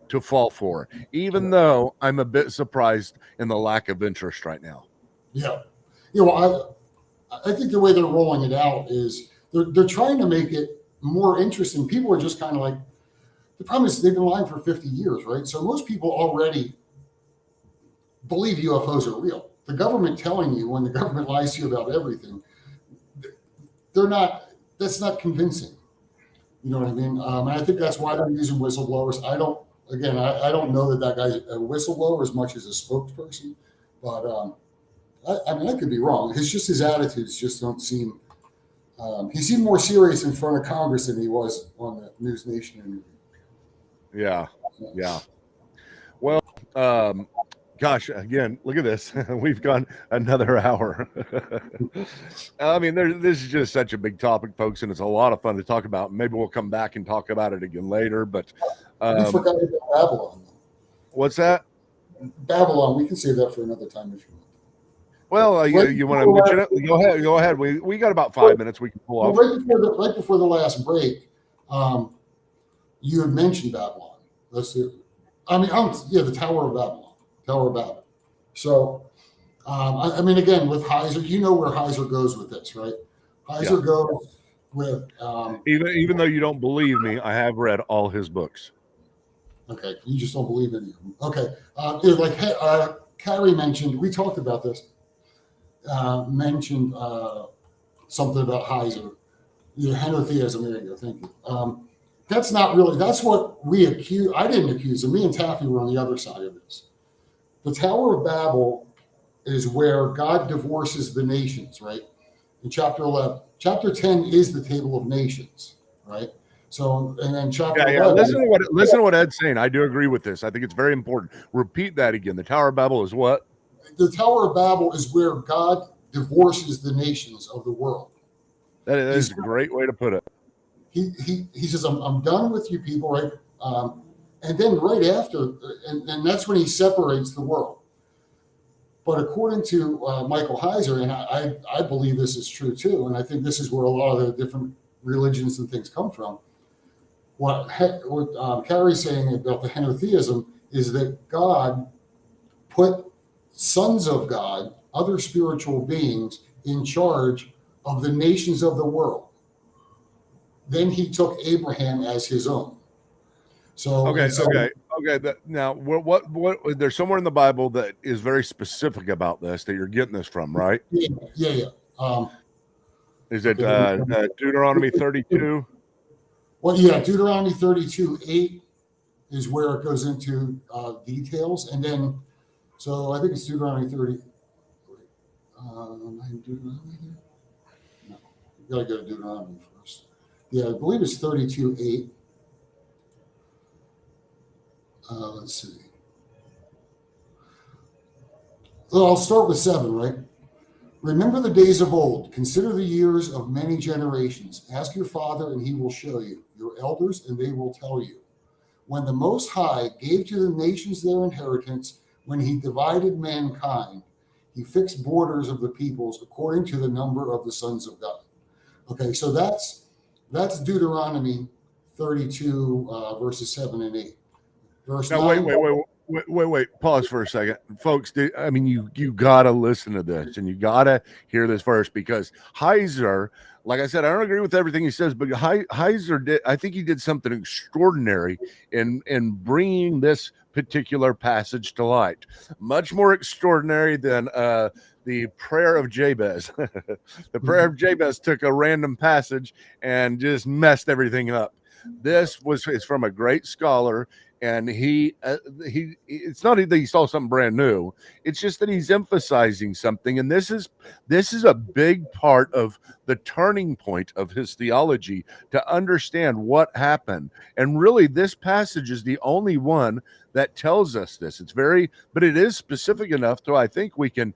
to fall for, even though I'm a bit surprised in the lack of interest right now. Yeah. Well, I think the way they're rolling it out is they're trying to make it more interesting. People are just kind of like, the problem is they've been lying for 50 years, right? So most people already believe UFOs are real. The government telling you when the government lies to you about everything, that's not convincing. You know what I mean? And I think that's why they're using whistleblowers. I don't know that guy's a whistleblower as much as a spokesperson, but I mean, I could be wrong. It's just his attitudes just don't seem. He seemed more serious in front of Congress than he was on the News Nation interview. Yeah. Well, gosh, again, look at this. We've gone another hour. I mean, this is just such a big topic, folks, and it's a lot of fun to talk about. Maybe we'll come back and talk about it again later. But You forgot about Babylon. What's that? Babylon. We can save that for another time if you want. Well, you want to mention it? Go ahead. We got about 5 minutes. We can pull off. Right before the last break, you had mentioned Babylon. Let's see. I mean, the Tower of Babylon. Tower of Babel. So, I mean, again, with Heiser, you know where Heiser goes with this, right? Heiser goes with even though you don't believe me, I have read all his books. Okay, you just don't believe any of them. Okay, Carrie mentioned, we talked about this. Mentioned something about Heiser, henotheism. There you go. Thank you. That's not really. That's what we accuse. I didn't accuse him. Me and Taffy were on the other side of this. The Tower of Babel is where God divorces the nations, right? In chapter 11. Chapter 10 is the Table of Nations, right? So, and then chapter 11. Listen to what Ed's saying. I do agree with this. I think it's very important. Repeat that again. The Tower of Babel is what? The Tower of Babel is where God divorces the nations of the world. That is a great way to put it. He says, I'm done with you people, right? And then right after, and that's when he separates the world. But according to Michael Heiser, and I believe this is true too, and I think this is where a lot of the different religions and things come from, what Carrie's saying about the henotheism is that God put sons of God, other spiritual beings, in charge of the nations of the world. Then he took Abraham as his own. So Now, what there's somewhere in the Bible that is very specific about this that you're getting this from, right? Yeah. Is it Deuteronomy 32? Well, yeah, Deuteronomy 32:8 is where it goes into details, and then so I think it's Deuteronomy 30. Deuteronomy? No, you gotta go to Deuteronomy first. Yeah, I believe it's 32:8. Let's see. Well, I'll start with 7, right? Remember the days of old. Consider the years of many generations. Ask your father, and he will show you. Your elders, and they will tell you. When the Most High gave to the nations their inheritance, when he divided mankind, he fixed borders of the peoples according to the number of the sons of God. Okay, so that's Deuteronomy 32, verses 7 and 8. Verse now, 9, wait. Pause for a second, folks. I mean, you gotta listen to this, and you gotta hear this first, because Heiser, like I said, I don't agree with everything he says, but Heiser did. I think he did something extraordinary in bringing this particular passage to light. Much more extraordinary than the prayer of Jabez. The prayer of Jabez took a random passage and just messed everything up. This is from a great scholar. And it's not that he saw something brand new. It's just that he's emphasizing something. And this is a big part of the turning point of his theology, to understand what happened. And really, this passage is the only one that tells us this. But it is specific enough to, I think we can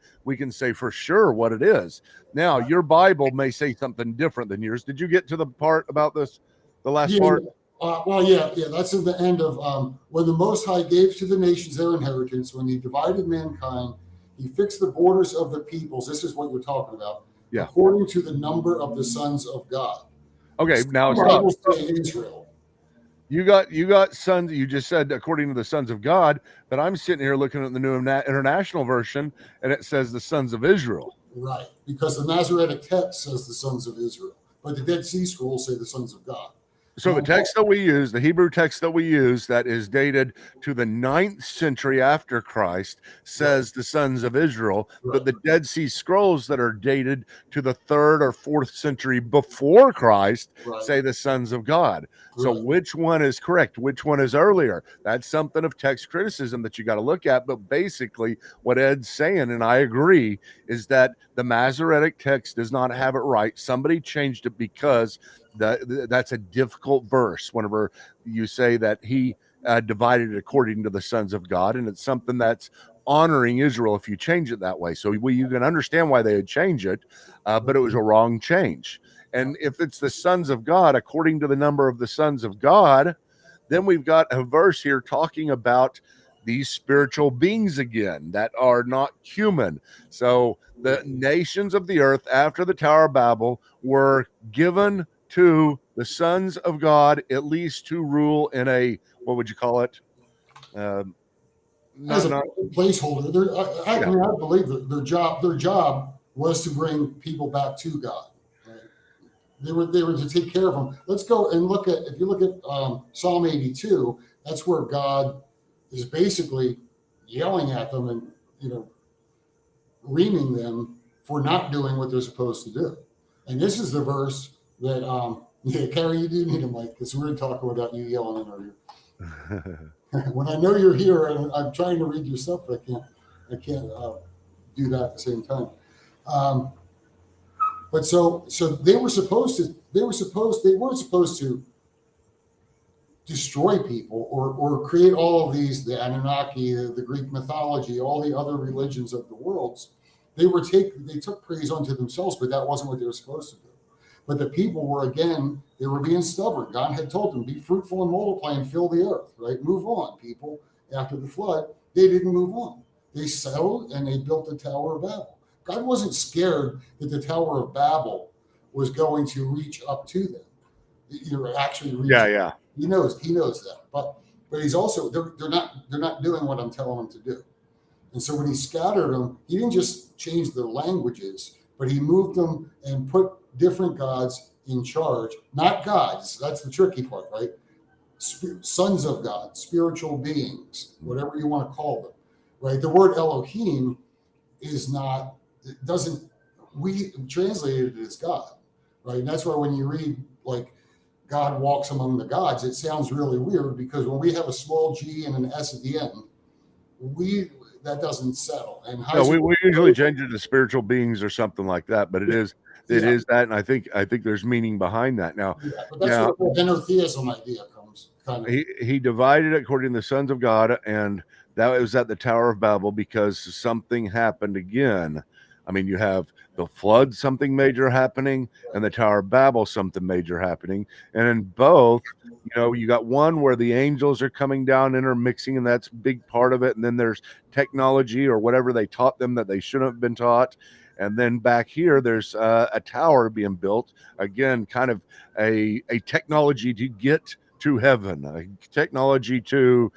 say for sure what it is. Now, your Bible may say something different than yours. Did you get to the part about this, the last part? Yeah, that's at the end of when the Most High gave to the nations their inheritance, when he divided mankind, he fixed the borders of the peoples. This is what you're talking about. Yeah. According to the number of the sons of God. Okay, now Israel. You got sons. You just said according to the sons of God, but I'm sitting here looking at the New International Version, and it says the sons of Israel. Right, because the Masoretic text says the sons of Israel, but the Dead Sea Scrolls say the sons of God. So the text that we use, the Hebrew text that we use, that is dated to the 9th century after Christ, says the sons of Israel, but the Dead Sea Scrolls that are dated to the 3rd or 4th century before Christ say the sons of God. So which one is correct? Which one is earlier? That's something of text criticism that you got to look at. But basically what Ed's saying, and I agree, is that the Masoretic text does not have it right. Somebody changed it because that's a difficult verse whenever you say that he divided it according to the sons of God, and it's something that's honoring Israel if you change it that way. So you can understand why they would change it, but it was a wrong change. And if it's the sons of God according to the number of the sons of God, then we've got a verse here talking about these spiritual beings again that are not human. So the nations of the earth after the Tower of Babel were given to the sons of God, at least to rule in a, what would you call it? As a placeholder. I believe that their job was to bring people back to God. Right? They were to take care of them. Let's go and look at, if you look at Psalm 82, that's where God is basically yelling at them and reaming them for not doing what they're supposed to do. And this is the verse that Carrie, you do need a mic because we're talking about you yelling in our ear. When I know you're here, and I'm trying to read your stuff, but I can't do that at the same time. But so they weren't supposed to destroy people or create all of these, the Anunnaki, the Greek mythology, all the other religions of the worlds. They took praise unto themselves, but that wasn't what they were supposed to do. But the people were being stubborn. God had told them, be fruitful and multiply and fill the earth, right? Move on, people. After the flood, they didn't move on. They settled and they built the Tower of Babel. God wasn't scared that the Tower of Babel was going to reach up to them. Actually reach. Yeah. He knows that, but he's also they're not doing what I'm telling them to do. And so when he scattered them, he didn't just change their languages, but he moved them and put different gods in charge. Not gods. That's the tricky part, right? Sons of God, spiritual beings, whatever you want to call them, right? The word Elohim is not, it doesn't, we translated it as God, right? And that's why when you read like God walks among the gods, it sounds really weird because when we have a small g and an s at the end, that doesn't settle. And we usually change it to spiritual beings or something like that, but it is that, and I think there's meaning behind that. Now, but that's where the henotheism idea comes. Kind of. He divided it according to the sons of God, and that was at the Tower of Babel because something happened again. I mean, you have the flood, something major happening, and the Tower of Babel, something major happening. And in both, you got one where the angels are coming down, intermixing, and that's a big part of it. And then there's technology or whatever they taught them that they shouldn't have been taught. And then back here, there's a tower being built. Again, kind of a technology to get to heaven, a technology to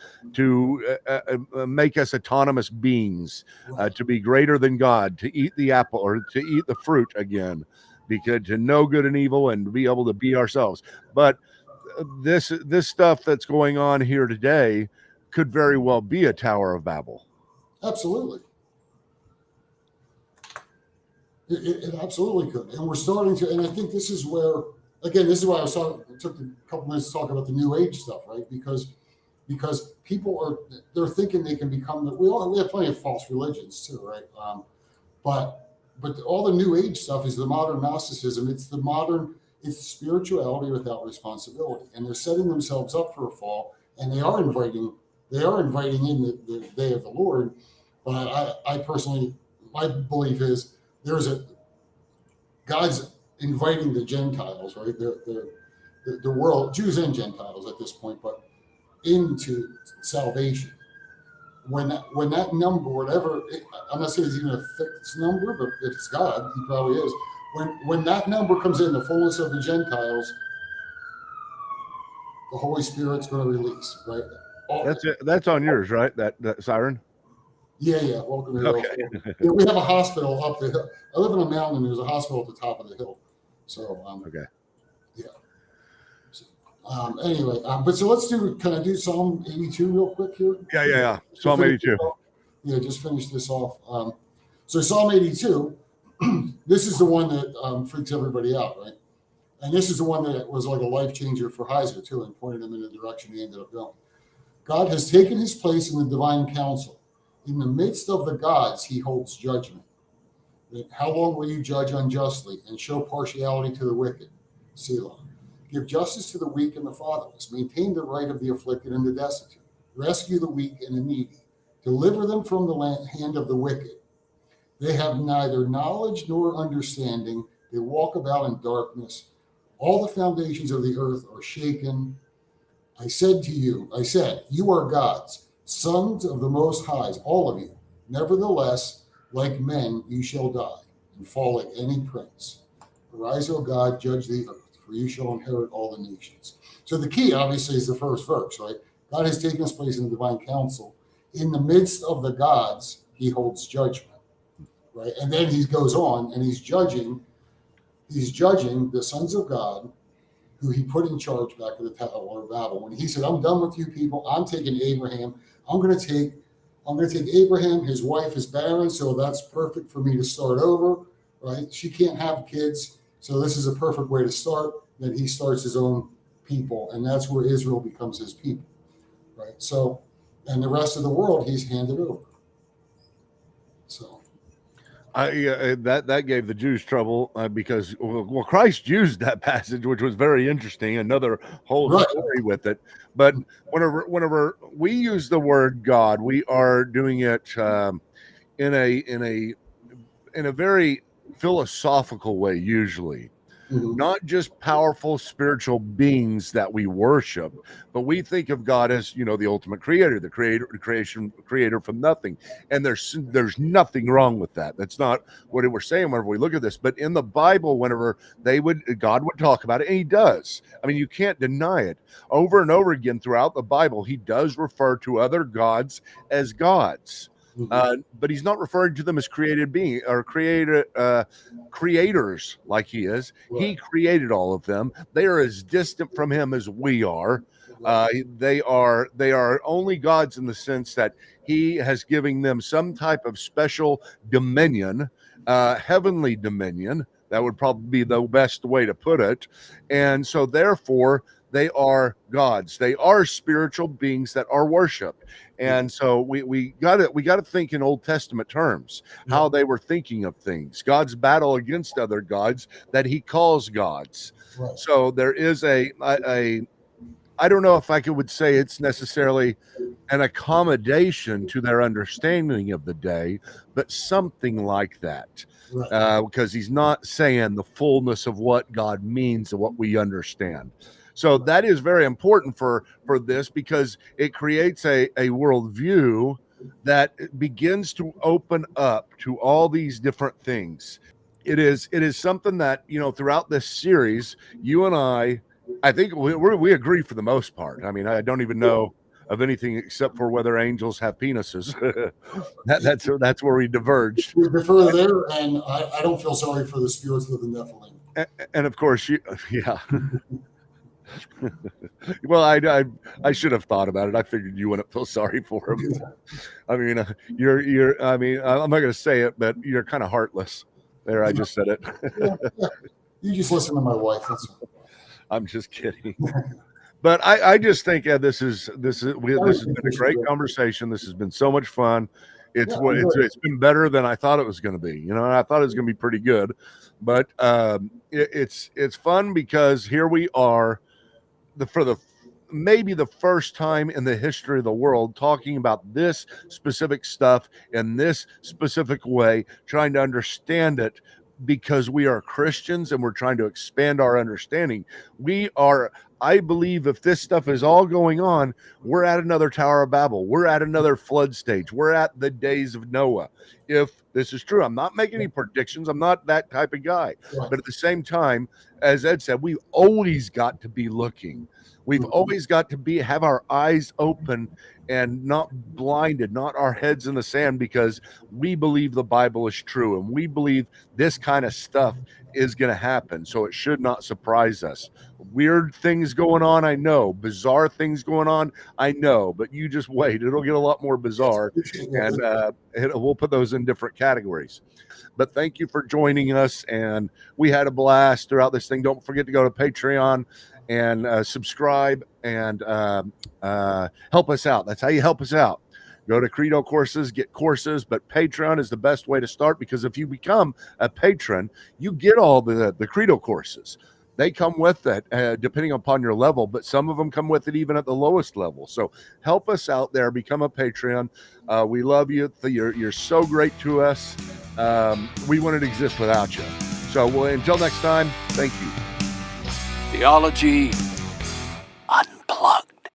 make us autonomous beings, to be greater than God, to eat the apple or to eat the fruit again, because to know good and evil and to be able to be ourselves. But this stuff that's going on here today could very well be a Tower of Babel. Absolutely. It absolutely could. And we're starting to, and I think this is where, again, this is why it took a couple minutes to talk about the New Age stuff, right? Because people they're thinking they can become, we have plenty of false religions too, right? But all the New Age stuff is the modern Gnosticism. It's spirituality without responsibility. And they're setting themselves up for a fall, and they are inviting in the day of the Lord. But I personally, my belief is God's inviting the Gentiles, right? The world, Jews and Gentiles at this point, but into salvation. When that number, whatever, I'm not saying it's even a fixed number, but if it's God, he probably is. When that number comes in, the fullness of the Gentiles, the Holy Spirit's going to release, right? That's it. That's on yours, right? That siren. Yeah. Welcome to the hill. Yeah, we have a hospital up the hill. I live in a mountain, and there's a hospital at the top of the hill. So, okay. Yeah. So, anyway, but so let's can I do Psalm 82 real quick here? Yeah. Psalm 82. Yeah, just finish this off. So Psalm 82, this is the one that freaks everybody out, right? And this is the one that was like a life changer for Heiser too, and pointed him in the direction he ended up going. God has taken his place in the divine council. In the midst of the gods, he holds judgment. How long will you judge unjustly and show partiality to the wicked? Selah. Give justice to the weak and the fatherless. Maintain the right of the afflicted and the destitute. Rescue the weak and the needy. Deliver them from the hand of the wicked. They have neither knowledge nor understanding. They walk about in darkness. All the foundations of the earth are shaken. I said, you are gods, sons of the Most High, all of you. Nevertheless, like men, you shall die and fall like any prince. Arise, O God, judge the earth, for you shall inherit all the nations. So the key, obviously, is the first verse, right? God has taken his place in the divine council. In the midst of the gods, he holds judgment, right? And then he goes on and he's judging the sons of God who he put in charge back at the Tower of Babel. When he said, I'm done with you people, I'm taking Abraham. I'm going to take Abraham. His wife is barren, so that's perfect for me to start over, right? She can't have kids, so this is a perfect way to start. Then he starts his own people, and that's where Israel becomes his people, right? So, and the rest of the world he's handed over. So, that gave the Jews trouble because Christ used that passage, which was very interesting. Another whole story with it. But whenever we use the word God, we are doing it in a very philosophical way usually. not just powerful spiritual beings that we worship, but we think of God as, you know, the ultimate creator, the creator from nothing. And there's nothing wrong with that. That's not what we're saying whenever we look at this. But in the Bible, whenever God would talk about it, and he does. I mean, you can't deny it. Over and over again throughout the Bible, he does refer to other gods as gods. But he's not referring to them as created being or creators like he is. Right. He created all of them. They are as distant from him as we are. They are only gods in the sense that he has given them some type of special dominion, heavenly dominion. That would probably be the best way to put it. And so therefore, they are gods. They are spiritual beings that are worshipped. And so we got to think in Old Testament terms, how they were thinking of things. God's battle against other gods that he calls gods. Right. So there is I don't know if I would say it's necessarily an accommodation to their understanding of the day, but something like that. Right. Because he's not saying the fullness of what God means and what we understand. So that is very important for this, because it creates a worldview that begins to open up to all these different things. It is something that, you know, throughout this series, you and I think we agree for the most part. I mean, I don't even know of anything except for whether angels have penises. That's where we diverged. We prefer there, and I don't feel sorry for the spirits of the Nephilim. And of course, yeah. Well, I should have thought about it. I figured you wouldn't feel sorry for him. I mean, you're. I mean, I'm not going to say it, but you're kind of heartless. There, I just said it. Yeah. You just listen to my wife. That's all. I'm just kidding. But I just think this has been a great conversation. This has been so much fun. It's been better than I thought it was going to be. You know, I thought it was going to be pretty good, but it's fun because here we are. Maybe the first time in the history of the world talking about this specific stuff in this specific way, trying to understand it, because we are Christians and we're trying to expand our understanding. I believe if this stuff is all going on, we're at another Tower of Babel. We're at another flood stage. We're at the days of Noah. If this is true, I'm not making any predictions. I'm not that type of guy. But at the same time, as Ed said, we've always got to be looking. We've always got to have our eyes open and not blinded, not our heads in the sand, because we believe the Bible is true and we believe this kind of stuff is going to happen. So it should not surprise us. Weird things going on, I know. Bizarre things going on, I know. But you just wait. It'll get a lot more bizarre. And we'll put those in different categories. But thank you for joining us. And we had a blast throughout this thing. Don't forget to go to Patreon and subscribe and help us out. That's how you help us out. Go to Credo Courses, get courses, but Patreon is the best way to start, because if you become a patron, you get all the Credo courses. They come with it, depending upon your level, but some of them come with it even at the lowest level. So help us out there. Become a Patreon. We love you. You're so great to us. We wouldn't exist without you. So until next time, thank you. Theology